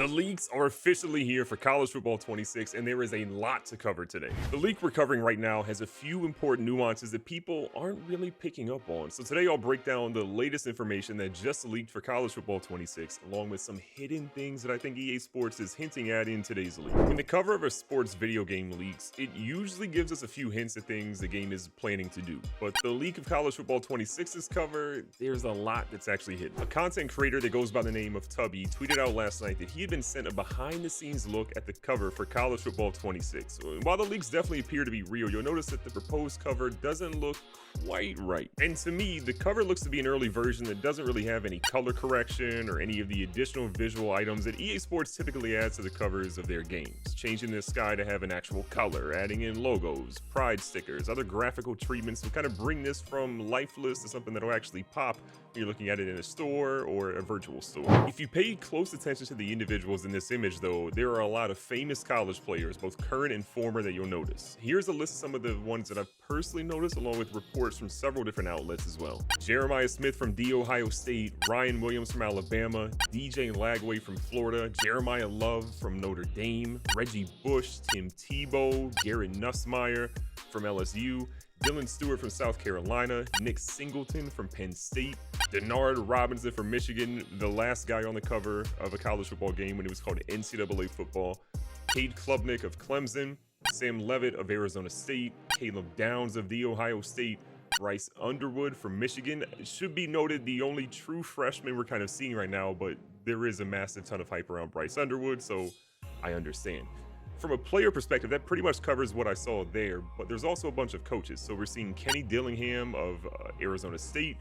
The leaks are officially here for college football 26, and there is a lot to cover today. The leak we're covering right now has a few important nuances that people aren't really picking up on. So today I'll break down the latest information that just leaked for college football 26, along with some hidden things that I think EA Sports is hinting at in today's leak. When the cover of a sports video game leaks, it usually gives us a few hints at things the game is planning to do. But the leak of college football 26's cover, there's a lot that's actually hidden. A content creator that goes by the name of Tubby tweeted out last night that he had been sent a behind-the-scenes look at the cover for college football 26. While the leaks definitely appear to be real, you'll notice that the proposed cover doesn't look quite right. And to me, the cover looks to be an early version that doesn't really have any color correction or any of the additional visual items that EA Sports typically adds to the covers of their games, changing the sky to have an actual color, adding in logos, pride stickers, other graphical treatments to kind of bring this from lifeless to something that'll actually pop when you're looking at it in a store or a virtual store. If you pay close attention to the individuals in this image though, there are a lot of famous college players, both current and former, that you'll notice. Here's a list of some of the ones that I've personally noticed, along with reports from several different outlets as well. Jeremiah Smith from The Ohio State, Ryan Williams from Alabama, DJ Lagway from Florida, Jeremiah Love from Notre Dame, Reggie Bush, Tim Tebow, Garrett Nussmeier from LSU, Dylan Stewart from South Carolina, Nick Singleton from Penn State, Denard Robinson from Michigan, the last guy on the cover of a college football game when it was called NCAA football, Cade Klubnik of Clemson, Sam Levitt of Arizona State, Caleb Downs of The Ohio State, Bryce Underwood from Michigan. It should be noted the only true freshman we're kind of seeing right now, but there is a massive ton of hype around Bryce Underwood, so I understand. From a player perspective, that pretty much covers what I saw there, but there's also a bunch of coaches. So we're seeing Kenny Dillingham of Arizona State,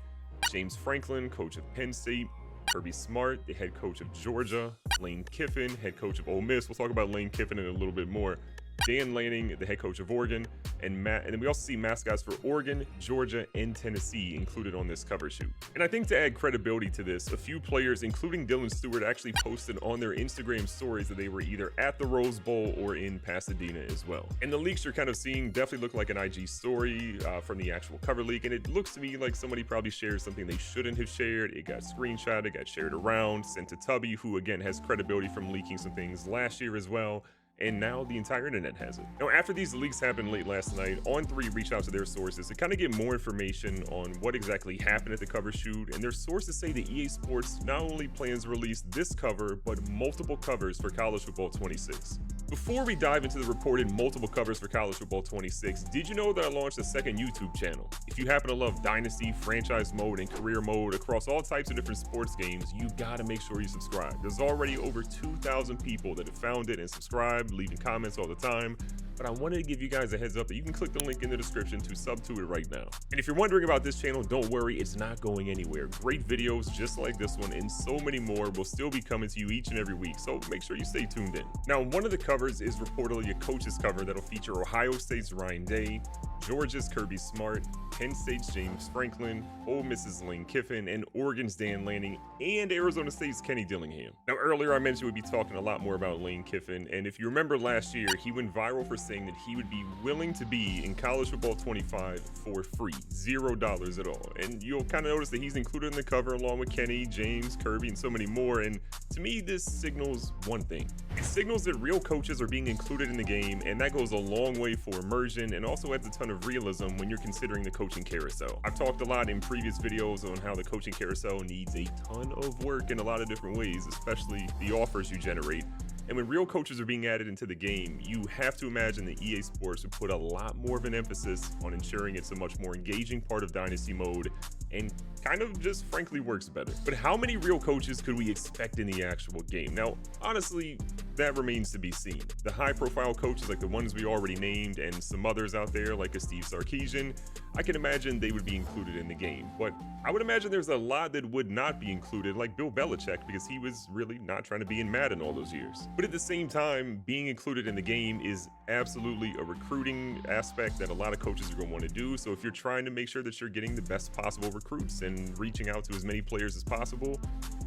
James Franklin, coach of Penn State, Kirby Smart, the head coach of Georgia, Lane Kiffin, head coach of Ole Miss. We'll talk about Lane Kiffin in a little bit more. Dan Lanning, the head coach of Oregon, and then we also see mascots for Oregon, Georgia, and Tennessee included on this cover shoot. And I think to add credibility to this, a few players, including Dylan Stewart, actually posted on their Instagram stories that they were either at the Rose Bowl or in Pasadena as well. And the leaks you're kind of seeing definitely look like an IG story from the actual cover leak, and it looks to me like somebody probably shared something they shouldn't have shared. It got screenshotted, it got shared around, sent to Tubby, who again has credibility from leaking some things last year as well. And now the entire internet has it. Now, after these leaks happened late last night, On3 reached out to their sources to kind of get more information on what exactly happened at the cover shoot, and their sources say that EA Sports not only plans to release this cover, but multiple covers for college football 26. Before we dive into the reported multiple covers for college football 26, did you know that I launched a second YouTube channel? If you happen to love Dynasty, franchise mode, and career mode across all types of different sports games, you gotta make sure you subscribe. There's already over 2,000 people that have found it and subscribed, leaving comments all the time, but I wanted to give you guys a heads up that you can click the link in the description to sub to it right now. And if you're wondering about this channel, don't worry, it's not going anywhere. Great videos just like this one and so many more will still be coming to you each and every week, so make sure you stay tuned in. Now, one of the covers is reportedly a coach's cover that'll feature Ohio State's Ryan Day, Georgia's Kirby Smart, Penn State's James Franklin, Ole Miss's Lane Kiffin, and Oregon's Dan Lanning, and Arizona State's Kenny Dillingham. Now, earlier I mentioned we'd be talking a lot more about Lane Kiffin, and if you remember last year, he went viral for saying that he would be willing to be in college football 25 for free, $0 at all. And you'll kind of notice that he's included in the cover along with Kenny, James, Kirby, and so many more. And to me, this signals one thing. It signals that real coaches are being included in the game, and that goes a long way for immersion and also adds a ton of realism when you're considering the coaching carousel. I've talked a lot in previous videos on how the coaching carousel needs a ton of work in a lot of different ways, especially the offers you generate. And when real coaches are being added into the game, you have to imagine that EA Sports would put a lot more of an emphasis on ensuring it's a much more engaging part of Dynasty mode and kind of just frankly works better. But how many real coaches could we expect in the actual game? Now, honestly, that remains to be seen. The high-profile coaches like the ones we already named and some others out there like a Steve Sarkisian, I can imagine they would be included in the game. But I would imagine there's a lot that would not be included, like Bill Belichick, because he was really not trying to be in Madden all those years. But at the same time, being included in the game is absolutely a recruiting aspect that a lot of coaches are going to want to do. So if you're trying to make sure that you're getting the best possible recruits and reaching out to as many players as possible,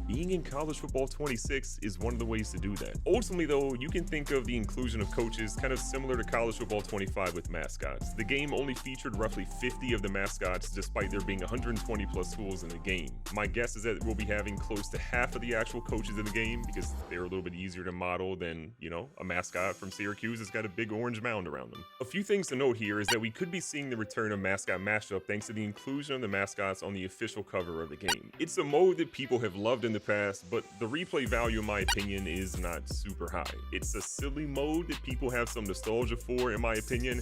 being in college football 26 is one of the ways to do that. Ultimately though, you can think of the inclusion of coaches kind of similar to college football 25 with mascots. The game only featured roughly 50 of the mascots despite there being 120 plus schools in the game. My guess is that we'll be having close to half of the actual coaches in the game because they're a little bit easier to model than, you know, a mascot from Syracuse that's got a big orange mound around them. A few things to note here is that we could be seeing the return of Mascot Mashup thanks to the inclusion of the mascots on the official cover of the game. It's a mode that people have loved in the past, but the replay value in my opinion is not super high. It's a silly mode that people have some nostalgia for in my opinion,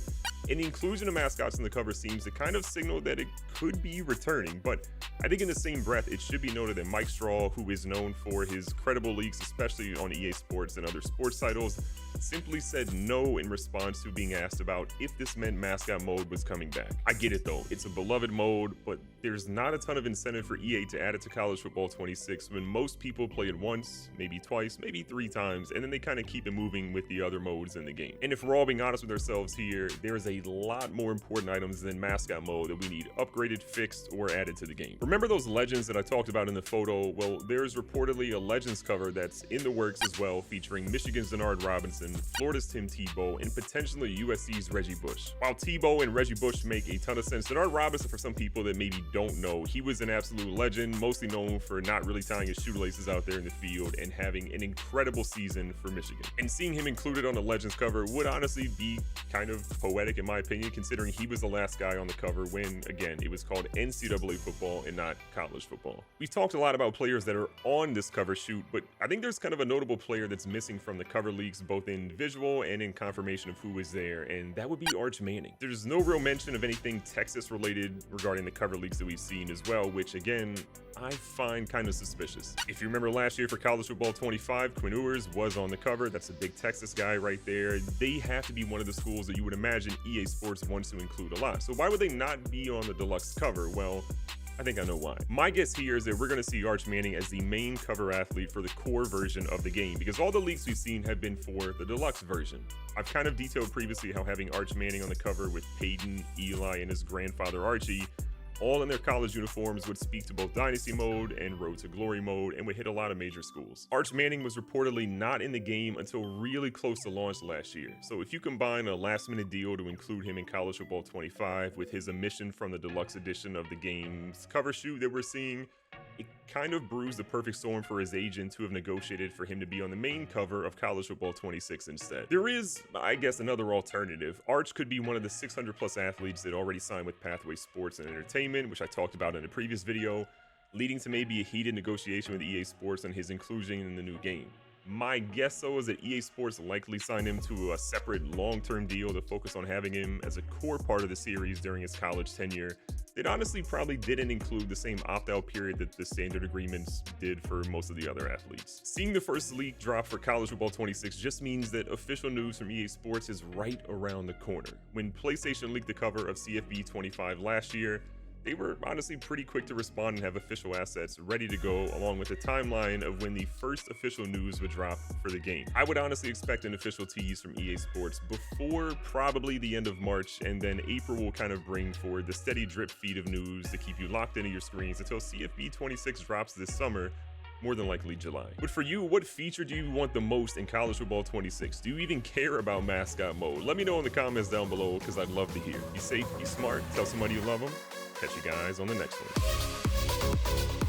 and the inclusion of mascots in the cover seems to kind of signal that it could be returning, but I think in the same breath it should be noted that Mike Straw, who is known for his credible leaks, especially on EA Sports and other sports titles, simply said no in response to being asked about if this meant mascot mode was coming back. I get it though, it's a beloved mode, but there's not a ton of incentive for EA to add it to college football 26 when most people play it once, maybe twice, maybe 3 times, and then they kind of keep it moving with the other modes in the game. And if we're all being honest with ourselves here, there's a lot more important items than mascot mode that we need upgraded, fixed, or added to the game. Remember those legends that I talked about in the photo? Well, there's reportedly a legends cover that's in the works as well, featuring Michigan's Denard Robinson, Florida's Tim Tebow, and potentially USC's Reggie Bush. While Tebow and Reggie Bush make a ton of sense, Denard Robinson, for some people that maybe don't know, he was an absolute legend, mostly known for not really tying his shoelaces out there in the field and having an incredible season for Michigan. And seeing him included on the legends cover would honestly be kind of poetic in my opinion, considering he was the last guy on the cover when, again, it was called NCAA football and not college football. We've talked a lot about players that are on this cover shoot, but I think there's kind of a notable player that's missing from the cover leaks, both in visual and in confirmation of who is there, and that would be Arch Manning. There's no real mention of anything Texas related regarding the cover leaks that we've seen as well, which again, I find kind of suspicious. If you remember last year for college football 25, Quinn Ewers was on the cover. That's a big Texas guy right there. They have to be one of the schools that you would imagine EA Sports wants to include a lot. So why would they not be on the deluxe cover? Well, I think I know why. My guess here is that we're going to see Arch Manning as the main cover athlete for the core version of the game, because all the leaks we've seen have been for the deluxe version. I've kind of detailed previously how having Arch Manning on the cover with Peyton, Eli, and his grandfather Archie all in their college uniforms would speak to both Dynasty mode and Road to Glory mode and would hit a lot of major schools. Arch Manning was reportedly not in the game until really close to launch last year. So if you combine a last-minute deal to include him in college football 25 with his omission from the deluxe edition of the game's cover shoot that we're seeing, it kind of brews the perfect storm for his agent to have negotiated for him to be on the main cover of college football 26 instead. There is, I guess, another alternative. Arch could be one of the 600 plus athletes that already signed with Pathway Sports and Entertainment, which I talked about in a previous video, leading to maybe a heated negotiation with EA Sports on his inclusion in the new game. My guess though is that EA Sports likely signed him to a separate long-term deal to focus on having him as a core part of the series during his college tenure. It honestly probably didn't include the same opt-out period that the standard agreements did for most of the other athletes. Seeing the first leak drop for college football 26 just means that official news from EA Sports is right around the corner. When PlayStation leaked the cover of CFB 25 last year, they were honestly pretty quick to respond and have official assets ready to go, along with a timeline of when the first official news would drop for the game. I would honestly expect an official tease from EA Sports before probably the end of March, and then April will kind of bring forward the steady drip feed of news to keep you locked into your screens until CFB 26 drops this summer, more than likely July. But for you, what feature do you want the most in college football 26? Do you even care about mascot mode? Let me know in the comments down below, because I'd love to hear. Be safe, be smart, tell somebody you love them. Catch you guys on the next one.